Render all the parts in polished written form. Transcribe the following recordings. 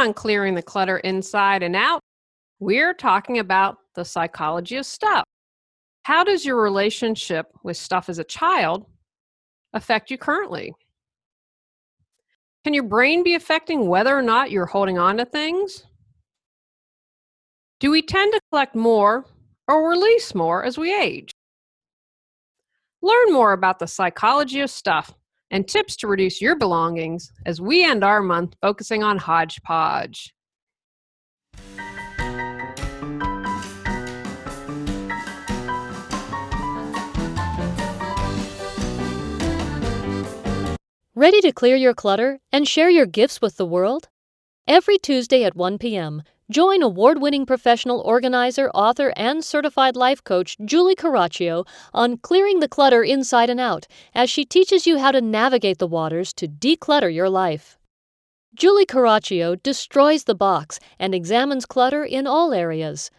on Clearing the Clutter Inside and Out, we're talking about the psychology of stuff. How does your relationship with stuff as a child affect you currently? Can your brain be affecting whether or not you're holding on to things? Do we tend to collect more or release more as we age? Learn more about the psychology of stuff and tips to reduce your belongings as we end our month focusing on hodgepodge. Ready to clear your clutter and share your gifts with the world? Every Tuesday at 1 p.m., join award-winning professional organizer, author, and certified life coach Julie Coraccio on Clearing the Clutter Inside and Out as she teaches you how to navigate the waters to declutter your life. Julie Coraccio destroys the box and examines clutter in all areas.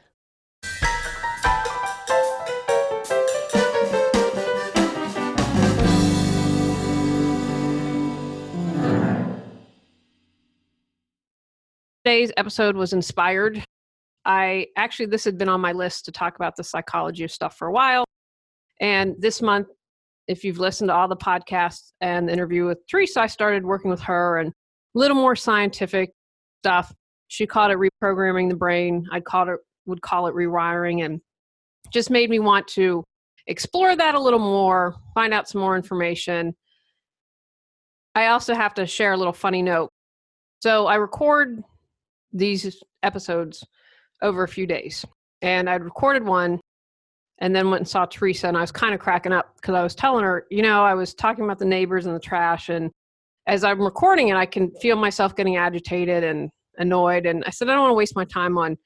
Today's episode was inspired. This had been on my list to talk about the psychology of stuff for a while. And this month, if you've listened to all the podcasts and the interview with Teresa, I started working with her and a little more scientific stuff. She called it reprogramming the brain. Would call it rewiring, and just made me want to explore that a little more, find out some more information. I also have to share a little funny note. So I record these episodes over a few days, and I'd recorded one and then went and saw Teresa, and I was kind of cracking up because I was telling her, I was talking about the neighbors and the trash, and as I'm recording it, I can feel myself getting agitated and annoyed, and I said, I don't want to waste my time on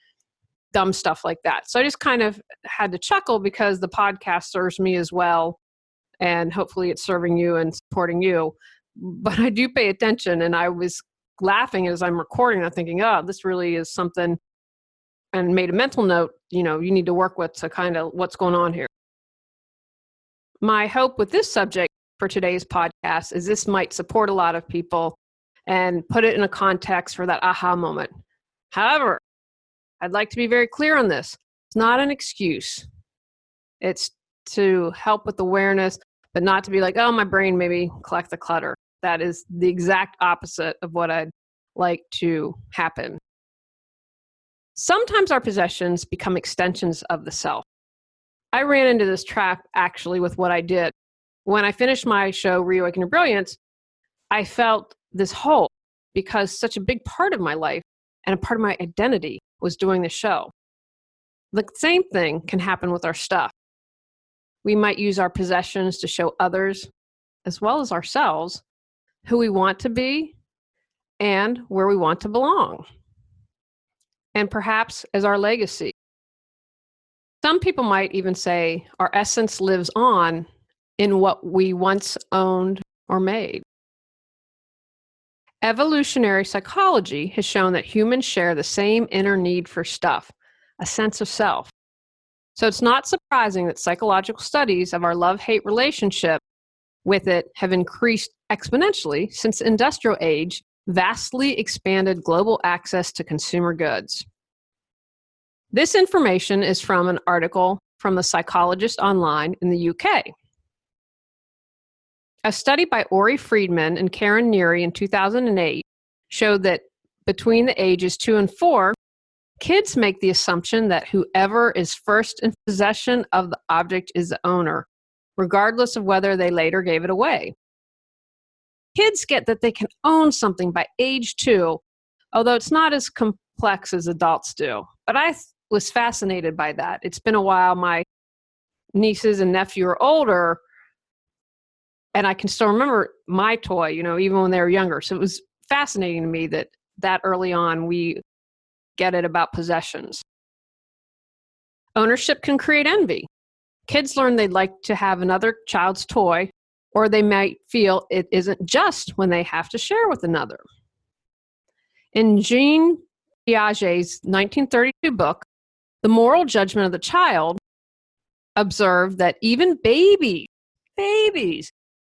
dumb stuff like that. So I just kind of had to chuckle because the podcast serves me as well, and hopefully it's serving you and supporting you, but I do pay attention, and I was laughing as I'm recording. I'm thinking, oh, this really is something, and made a mental note, you need to work with to kind of what's going on here. My hope with this subject for today's podcast is this might support a lot of people and put it in a context for that aha moment. However, I'd like to be very clear on this. It's not an excuse. It's to help with awareness, but not to be like, oh, my brain maybe collect the clutter. That is the exact opposite of what I'd like to happen. Sometimes our possessions become extensions of the self. I ran into this trap actually with what I did. When I finished my show, Reawaken Your Brilliance, I felt this hole because such a big part of my life and a part of my identity was doing the show. The same thing can happen with our stuff. We might use our possessions to show others, as well as ourselves, who we want to be and where we want to belong, and perhaps as our legacy. Some people might even say our essence lives on in what we once owned or made. Evolutionary psychology has shown that humans share the same inner need for stuff, a sense of self. So it's not surprising that psychological studies of our love-hate relationship with it have increased exponentially since the industrial age vastly expanded global access to consumer goods. This information is from an article from The Psychologist Online in the UK. A study by Ori Friedman and Karen Neary in 2008 showed that between the ages 2 and 4, kids make the assumption that whoever is first in possession of the object is the owner, regardless of whether they later gave it away. Kids get that they can own something by age 2, although it's not as complex as adults do. But I was fascinated by that. It's been a while. My nieces and nephew are older, and I can still remember my toy, even when they were younger. So it was fascinating to me that early on we get it about possessions. Ownership can create envy. Kids learn they'd like to have another child's toy, or they might feel it isn't just when they have to share with another. In Jean Piaget's 1932 book, The Moral Judgment of the Child, observed that even babies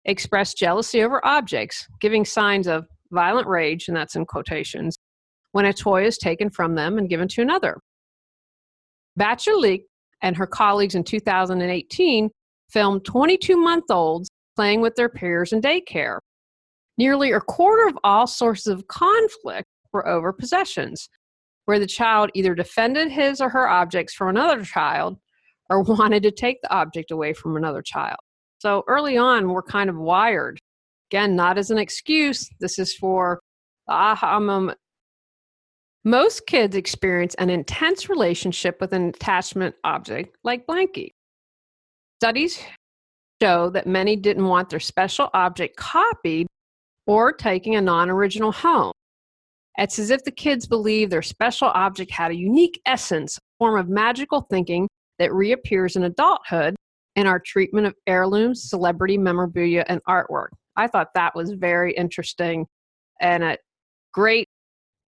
express jealousy over objects, giving signs of violent rage, and that's in quotations, when a toy is taken from them and given to another. Bachelot and her colleagues in 2018 filmed 22-month-olds playing with their peers in daycare. Nearly a quarter of all sources of conflict were over possessions, where the child either defended his or her objects from another child or wanted to take the object away from another child. So early on, we're kind of wired. Again, not as an excuse. This is for the aha moment. Most kids experience an intense relationship with an attachment object like blankie. Studies show that many didn't want their special object copied or taking a non-original home. It's as if the kids believe their special object had a unique essence, a form of magical thinking that reappears in adulthood in our treatment of heirlooms, celebrity memorabilia, and artwork. I thought that was very interesting and a great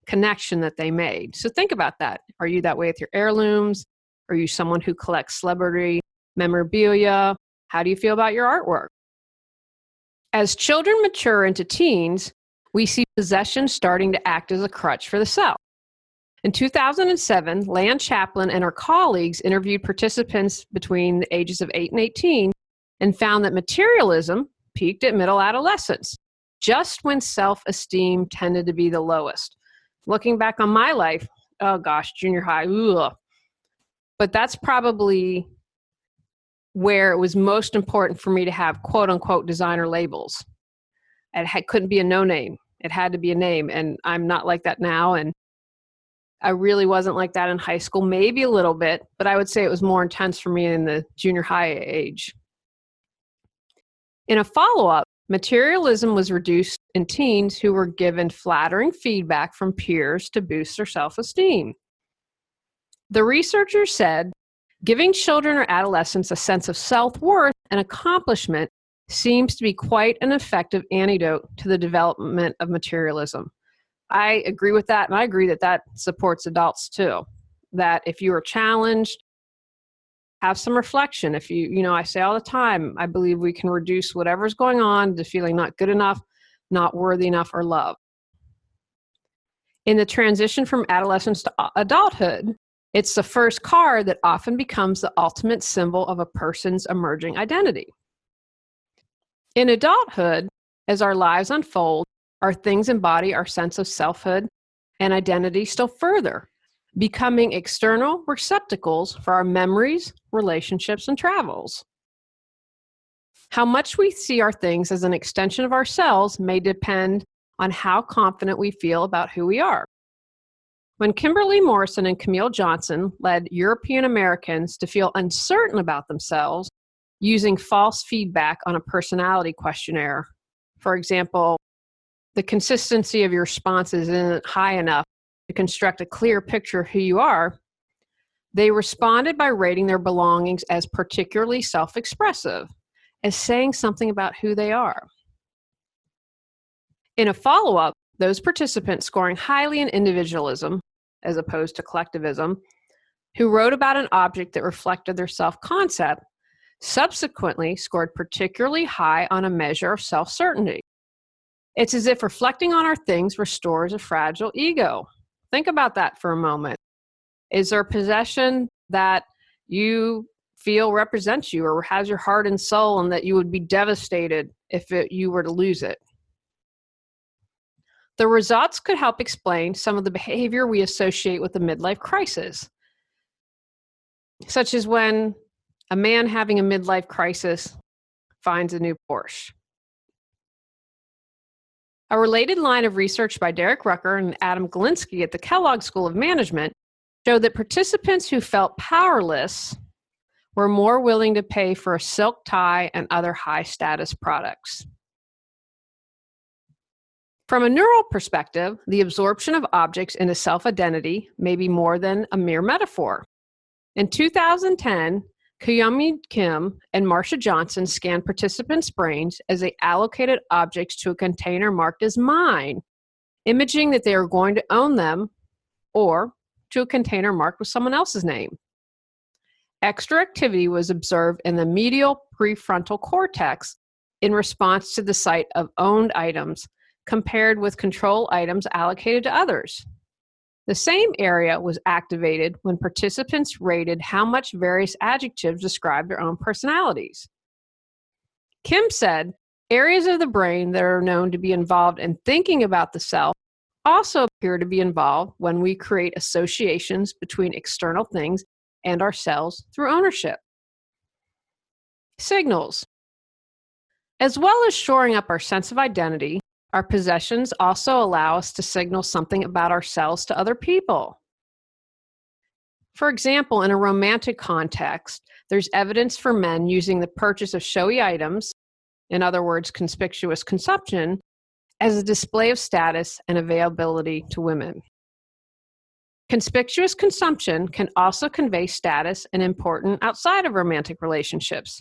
connection that they made. So think about that. Are you that way with your heirlooms? Are you someone who collects celebrity memorabilia? How do you feel about your artwork? As children mature into teens, we see possession starting to act as a crutch for the self. In 2007, Lan Chaplin and her colleagues interviewed participants between the ages of 8 and 18 and found that materialism peaked at middle adolescence, just when self-esteem tended to be the lowest. Looking back on my life, oh gosh, junior high, ugh. But that's probably where it was most important for me to have quote unquote designer labels. It couldn't be a no name. It had to be a name. And I'm not like that now. And I really wasn't like that in high school, maybe a little bit, but I would say it was more intense for me in the junior high age. In a follow-up, materialism was reduced in teens who were given flattering feedback from peers to boost their self-esteem. The researchers said, giving children or adolescents a sense of self-worth and accomplishment seems to be quite an effective antidote to the development of materialism. I agree with that, and I agree that that supports adults too. That if you are challenged, have some reflection. If I say all the time, I believe we can reduce whatever's going on to feeling not good enough, not worthy enough, or loved. In the transition from adolescence to adulthood, it's the first car that often becomes the ultimate symbol of a person's emerging identity. In adulthood, as our lives unfold, our things embody our sense of selfhood and identity still further, becoming external receptacles for our memories, relationships, and travels. How much we see our things as an extension of ourselves may depend on how confident we feel about who we are. When Kimberly Morrison and Camille Johnson led European Americans to feel uncertain about themselves using false feedback on a personality questionnaire, for example, the consistency of your responses isn't high enough to construct a clear picture of who you are, they responded by rating their belongings as particularly self-expressive, as saying something about who they are. In a follow-up, those participants scoring highly in individualism, as opposed to collectivism, who wrote about an object that reflected their self-concept, subsequently scored particularly high on a measure of self-certainty. It's as if reflecting on our things restores a fragile ego. Think about that for a moment. Is there a possession that you feel represents you or has your heart and soul and that you would be devastated if you were to lose it? The results could help explain some of the behavior we associate with the midlife crisis, such as when a man having a midlife crisis finds a new Porsche. A related line of research by Derek Rucker and Adam Galinsky at the Kellogg School of Management showed that participants who felt powerless were more willing to pay for a silk tie and other high-status products. From a neural perspective, the absorption of objects into self-identity may be more than a mere metaphor. In 2010, Kyomi Kim and Marcia Johnson scanned participants' brains as they allocated objects to a container marked as mine, imaging that they are going to own them, or to a container marked with someone else's name. Extra activity was observed in the medial prefrontal cortex in response to the sight of owned items compared with control items allocated to others. The same area was activated when participants rated how much various adjectives describe their own personalities. Kim said, areas of the brain that are known to be involved in thinking about the self also appear to be involved when we create associations between external things and ourselves through ownership. Signals. As well as shoring up our sense of identity, our possessions also allow us to signal something about ourselves to other people. For example, in a romantic context, there's evidence for men using the purchase of showy items, in other words, conspicuous consumption, as a display of status and availability to women. Conspicuous consumption can also convey status and importance outside of romantic relationships.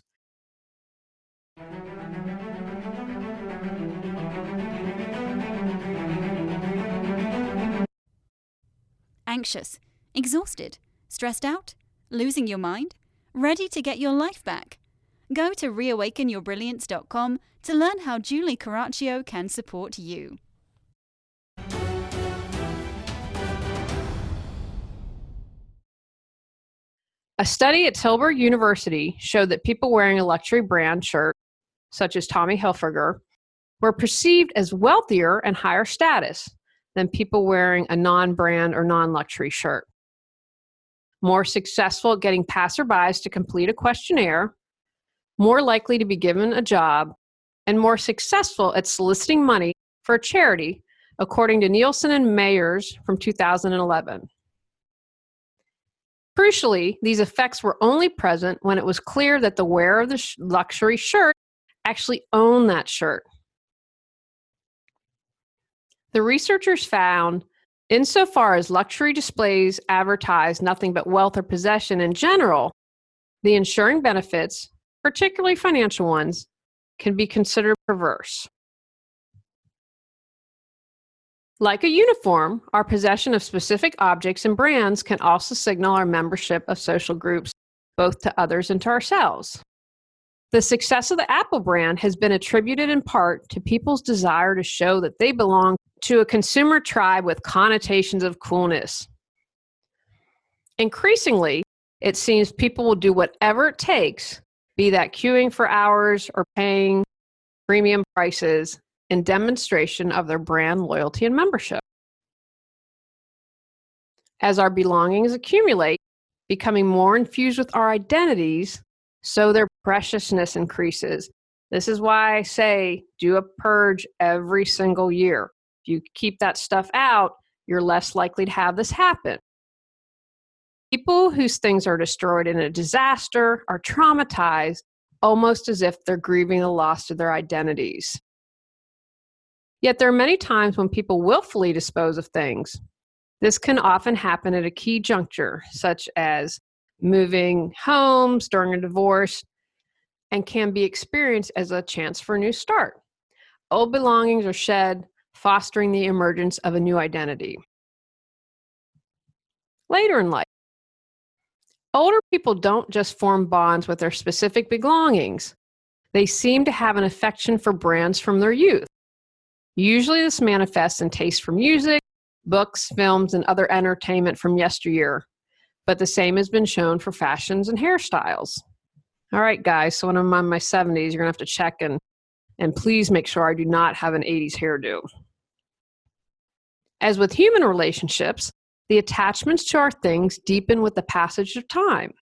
Anxious, exhausted, stressed out, losing your mind, ready to get your life back? Go to reawakenyourbrilliance.com to learn how Julie Coraccio can support you. A study at Tilburg University showed that people wearing a luxury brand shirt, such as Tommy Hilfiger, were perceived as wealthier and higher status than people wearing a non-brand or non-luxury shirt. More successful at getting passerbys to complete a questionnaire, more likely to be given a job, and more successful at soliciting money for a charity, according to Nielsen and Mayers from 2011. Crucially, these effects were only present when it was clear that the wearer of the luxury shirt actually owned that shirt. The researchers found, insofar as luxury displays advertise nothing but wealth or possession in general, the ensuring benefits, particularly financial ones, can be considered perverse. Like a uniform, our possession of specific objects and brands can also signal our membership of social groups, both to others and to ourselves. The success of the Apple brand has been attributed in part to people's desire to show that they belong to a consumer tribe with connotations of coolness. Increasingly, it seems people will do whatever it takes, be that queuing for hours or paying premium prices, in demonstration of their brand loyalty and membership. As our belongings accumulate, becoming more infused with our identities, so their preciousness increases. This is why I say do a purge every single year. If you keep that stuff out, you're less likely to have this happen. People whose things are destroyed in a disaster are traumatized, almost as if they're grieving the loss of their identities. Yet there are many times when people willfully dispose of things. This can often happen at a key juncture, such as moving homes during a divorce, and can be experienced as a chance for a new start. Old belongings are shed, fostering the emergence of a new identity. Later in life, older people don't just form bonds with their specific belongings. They seem to have an affection for brands from their youth. Usually this manifests in taste for music, books, films, and other entertainment from yesteryear, but the same has been shown for fashions and hairstyles. All right, guys, so when I'm in my 70s, you're going to have to check and please make sure I do not have an 80s hairdo. As with human relationships, the attachments to our things deepen with the passage of time.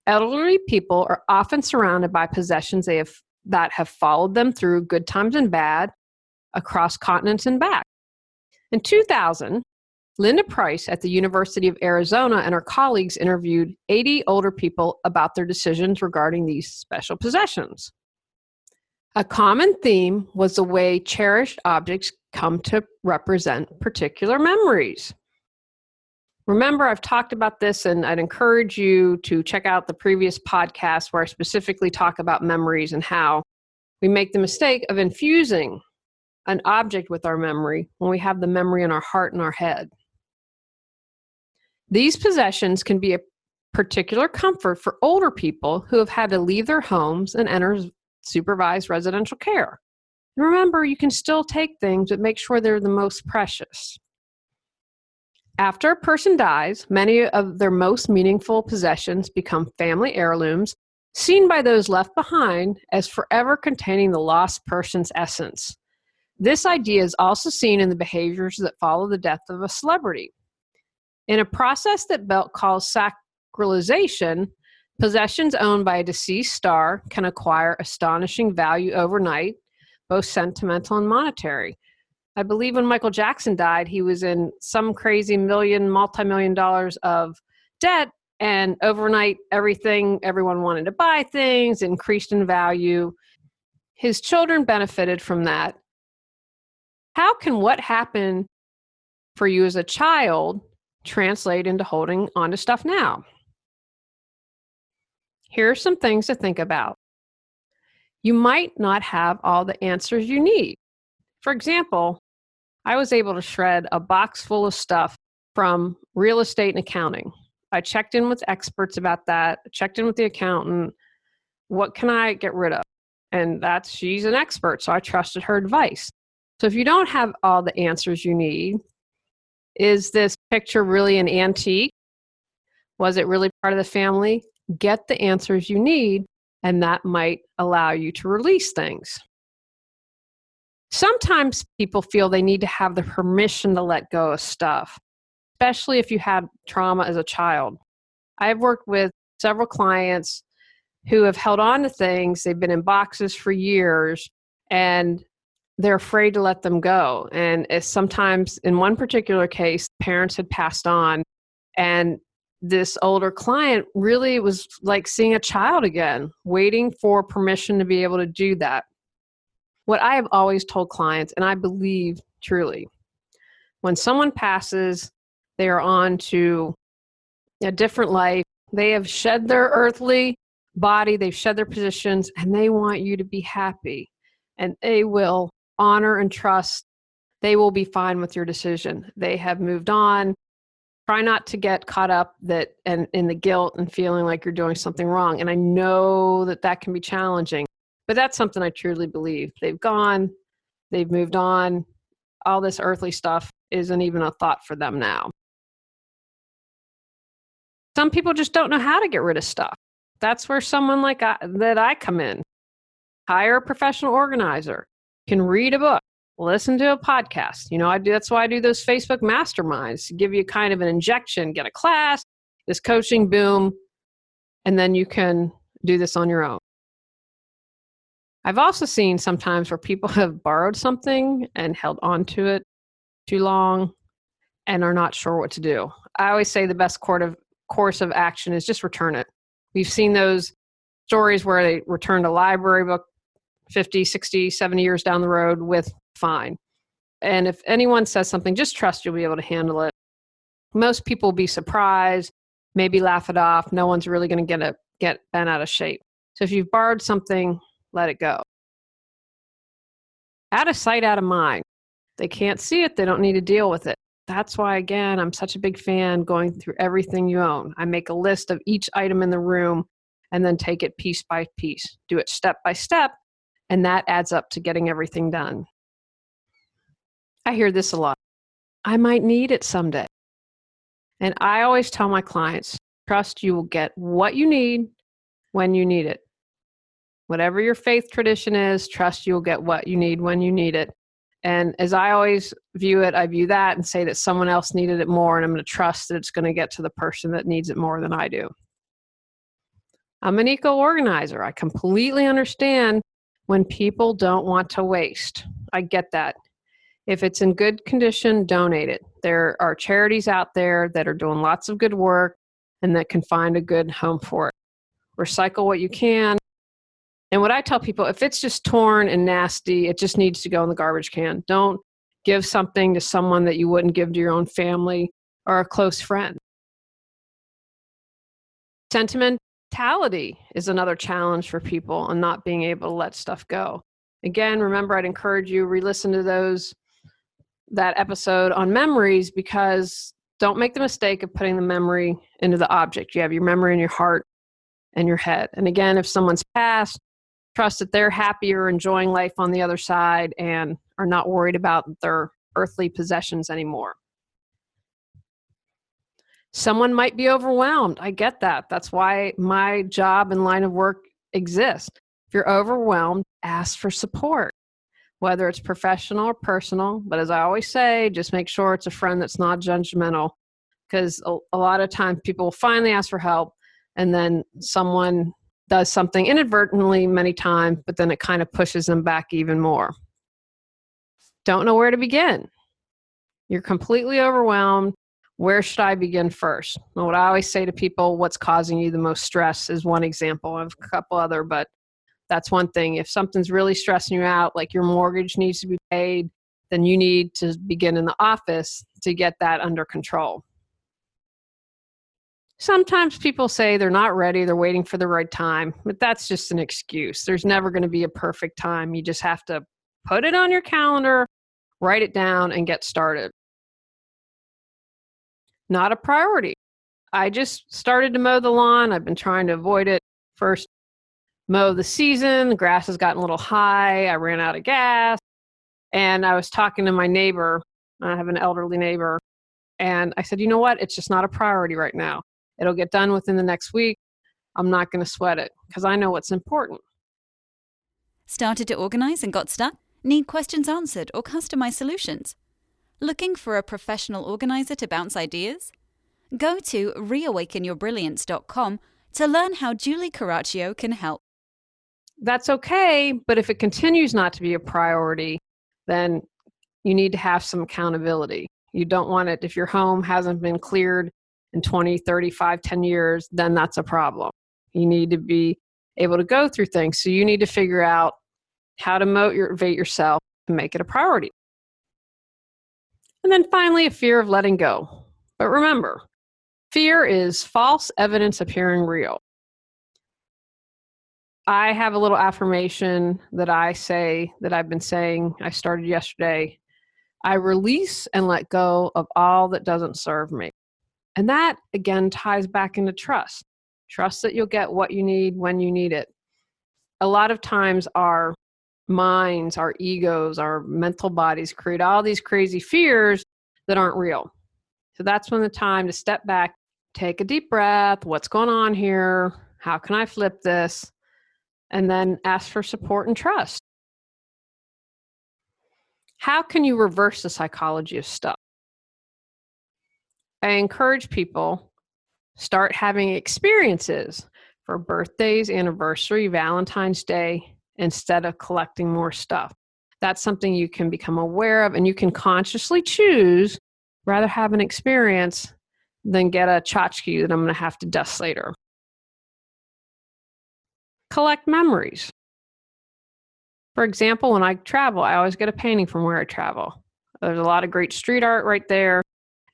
Elderly people are often surrounded by possessions that have followed them through good times and bad, across continents and back. In 2000, Linda Price at the University of Arizona and her colleagues interviewed 80 older people about their decisions regarding these special possessions. A common theme was the way cherished objects come to represent particular memories. Remember, I've talked about this, and I'd encourage you to check out the previous podcast where I specifically talk about memories and how we make the mistake of infusing an object with our memory when we have the memory in our heart and our head. These possessions can be a particular comfort for older people who have had to leave their homes and enter supervised residential care. And remember, you can still take things, but make sure they're the most precious. After a person dies, many of their most meaningful possessions become family heirlooms, seen by those left behind as forever containing the lost person's essence. This idea is also seen in the behaviors that follow the death of a celebrity. In a process that Belt calls sacralization, possessions owned by a deceased star can acquire astonishing value overnight, both sentimental and monetary. I believe when Michael Jackson died, he was in some crazy multi-million dollars of debt, and overnight everyone wanted to buy things, increased in value. His children benefited from that. How can what happened for you as a child translate into holding onto stuff now? Here are some things to think about. You might not have all the answers you need. For example, I was able to shred a box full of stuff from real estate and accounting. I checked in with experts about that, checked in with the accountant. What can I get rid of? And she's an expert, so I trusted her advice. So if you don't have all the answers you need, is this picture really an antique? Was it really part of the family? Get the answers you need, and that might allow you to release things. Sometimes people feel they need to have the permission to let go of stuff, especially if you had trauma as a child. I've worked with several clients who have held on to things. They've been in boxes for years, and they're afraid to let them go. And sometimes, in one particular case, parents had passed on, and this older client really was like seeing a child again, waiting for permission to be able to do that. What I have always told clients, and I believe truly, when someone passes, they are on to a different life. They have shed their earthly body, they've shed their positions, and they want you to be happy. And they will honor and trust. They will be fine with your decision. They have moved on. Try not to get caught up in the guilt and feeling like you're doing something wrong. And I know that can be challenging. But that's something I truly believe. They've gone, they've moved on. All this earthly stuff isn't even a thought for them now. Some people just don't know how to get rid of stuff. That's where someone like I come in. Hire a professional organizer. Can read a book, listen to a podcast. That's why I do those Facebook masterminds, give you kind of an injection, get a class, this coaching, boom, and then you can do this on your own. I've also seen sometimes where people have borrowed something and held on to it too long and are not sure what to do. I always say the best course of action is just return it. We've seen those stories where they returned a library book 50, 60, 70 years down the road with fine. And if anyone says something, just trust you'll be able to handle it. Most people will be surprised, maybe laugh it off. No one's really going to get bent out of shape. So if you've borrowed something, let it go. Out of sight, out of mind. They can't see it. They don't need to deal with it. That's why, again, I'm such a big fan going through everything you own. I make a list of each item in the room and then take it piece by piece. Do it step by step, and that adds up to getting everything done. I hear this a lot. I might need it someday. And I always tell my clients, trust you will get what you need when you need it. Whatever your faith tradition is, trust you'll get what you need when you need it. And as I always view it, I view that and say that someone else needed it more, and I'm going to trust that it's going to get to the person that needs it more than I do. I'm an eco-organizer. I completely understand when people don't want to waste. I get that. If it's in good condition, donate it. There are charities out there that are doing lots of good work and that can find a good home for it. Recycle what you can. And what I tell people, if it's just torn and nasty, it just needs to go in the garbage can. Don't give something to someone that you wouldn't give to your own family or a close friend. Sentimentality is another challenge for people and not being able to let stuff go. Again, remember, I'd encourage you re-listen to that episode on memories, because don't make the mistake of putting the memory into the object. You have your memory in your heart and your head. And again, if someone's passed, trust that they're happier, enjoying life on the other side, and are not worried about their earthly possessions anymore. Someone might be overwhelmed. I get that. That's why my job and line of work exists. If you're overwhelmed, ask for support, whether it's professional or personal. But as I always say, just make sure it's a friend that's not judgmental, because a lot of times people will finally ask for help and then someone does something inadvertently many times, but then it kind of pushes them back even more. Don't know where to begin. You're completely overwhelmed. Where should I begin first? Well, what I always say to people, what's causing you the most stress is one example. I have a couple other, but that's one thing. If something's really stressing you out, like your mortgage needs to be paid, then you need to begin in the office to get that under control. Sometimes people say they're not ready, they're waiting for the right time, but that's just an excuse. There's never going to be a perfect time. You just have to put it on your calendar, write it down, and get started. Not a priority. I just started to mow the lawn. I've been trying to avoid it. First, mow the season. The grass has gotten a little high. I ran out of gas. And I was talking to my neighbor. I have an elderly neighbor. And I said, you know what? It's just not a priority right now. It'll get done within the next week. I'm not going to sweat it because I know what's important. Started to organize and got stuck? Need questions answered or customized solutions? Looking for a professional organizer to bounce ideas? Go to reawakenyourbrilliance.com to learn how Julie Coraccio can help. That's okay, but if it continues not to be a priority, then you need to have some accountability. You don't want it, if your home hasn't been cleared in 20, 35, 10 years, then that's a problem. You need to be able to go through things. So you need to figure out how to motivate yourself and make it a priority. And then finally, a fear of letting go. But remember, fear is false evidence appearing real. I have a little affirmation that I say, that I've been saying, I started yesterday. I release and let go of all that doesn't serve me. And that, again, ties back into trust. Trust that you'll get what you need when you need it. A lot of times our minds, our egos, our mental bodies create all these crazy fears that aren't real. So that's when the time to step back, take a deep breath. What's going on here? How can I flip this? And then ask for support and trust. How can you reverse the psychology of stuff? I encourage people start having experiences for birthdays, anniversary, Valentine's Day, instead of collecting more stuff. That's something you can become aware of, and you can consciously choose rather have an experience than get a tchotchke that I'm going to have to dust later. Collect memories. For example, when I travel, I always get a painting from where I travel. There's a lot of great street art right there,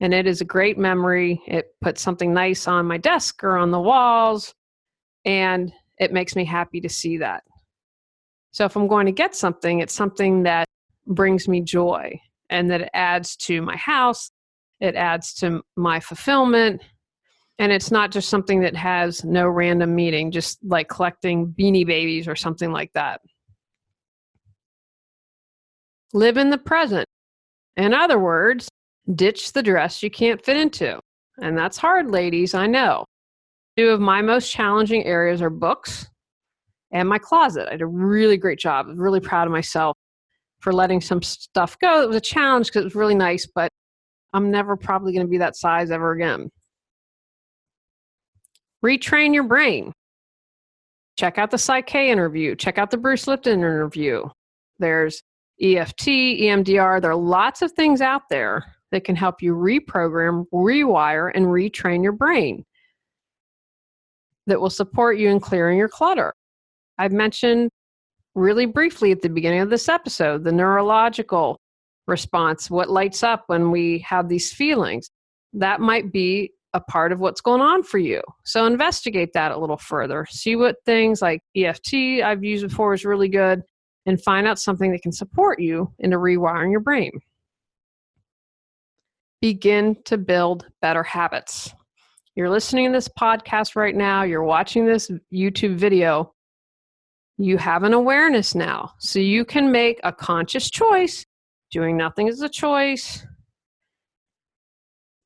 and it is a great memory. It puts something nice on my desk or on the walls, and it makes me happy to see that. So if I'm going to get something, it's something that brings me joy and that it adds to my house, it adds to my fulfillment, and it's not just something that has no random meaning, just like collecting Beanie Babies or something like that. Live in the present. In other words, ditch the dress you can't fit into. And that's hard, ladies, I know. Two of my most challenging areas are books and my closet. I did a really great job. I was really proud of myself for letting some stuff go. It was a challenge because it was really nice, but I'm never probably going to be that size ever again. Retrain your brain. Check out the Psyche interview. Check out the Bruce Lipton interview. There's EFT, EMDR. There are lots of things out there that can help you reprogram, rewire, and retrain your brain that will support you in clearing your clutter. I've mentioned really briefly at the beginning of this episode, the neurological response, what lights up when we have these feelings. That might be a part of what's going on for you. So investigate that a little further. See what things like EFT I've used before is really good, and find out something that can support you into rewiring your brain. Begin to build better habits. You're listening to this podcast right now, you're watching this YouTube video, you have an awareness now. So you can make a conscious choice. Doing nothing is a choice.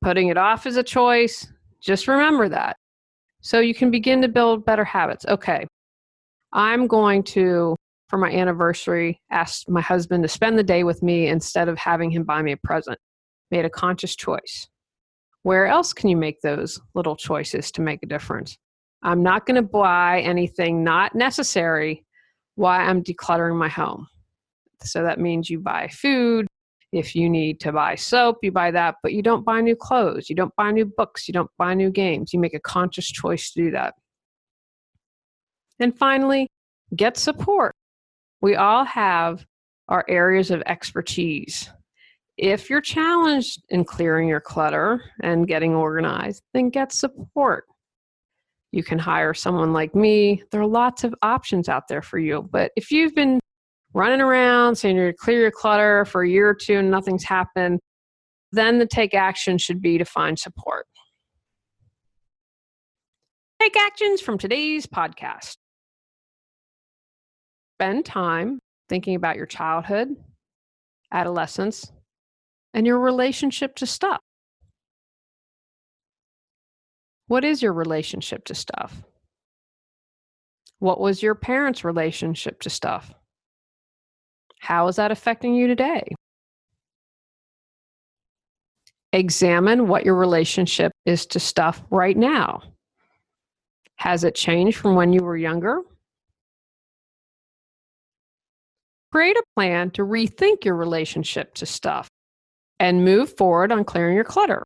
Putting it off is a choice. Just remember that. So you can begin to build better habits. Okay, I'm going to, for my anniversary, ask my husband to spend the day with me instead of having him buy me a present. Made a conscious choice. Where else can you make those little choices to make a difference? I'm not going to buy anything not necessary while I'm decluttering my home. So that means you buy food. If you need to buy soap, you buy that, but you don't buy new clothes. You don't buy new books. You don't buy new games. You make a conscious choice to do that. And finally, get support. We all have our areas of expertise. If you're challenged in clearing your clutter and getting organized, then get support. You can hire someone like me. There are lots of options out there for you. But if you've been running around saying you're going to clear your clutter for a year or two and nothing's happened, then the take action should be to find support. Take actions from today's podcast. Spend time thinking about your childhood, adolescence, and your relationship to stuff. What is your relationship to stuff? What was your parents' relationship to stuff? How is that affecting you today? Examine what your relationship is to stuff right now. Has it changed from when you were younger? Create a plan to rethink your relationship to stuff and move forward on clearing your clutter.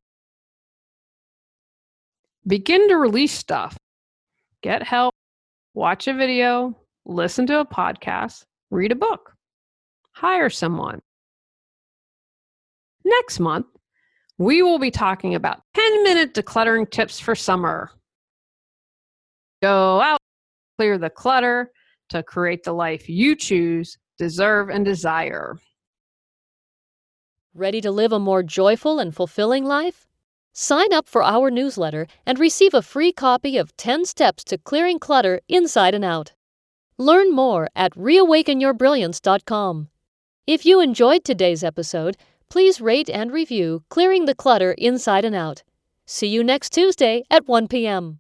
Begin to release stuff. Get help, watch a video, listen to a podcast, read a book, hire someone. Next month, we will be talking about 10-minute decluttering tips for summer. Go out, clear the clutter to create the life you choose, deserve, and desire. Ready to live a more joyful and fulfilling life? Sign up for our newsletter and receive a free copy of 10 Steps to Clearing Clutter Inside and Out. Learn more at reawakenyourbrilliance.com. If you enjoyed today's episode, please rate and review Clearing the Clutter Inside and Out. See you next Tuesday at 1 p.m.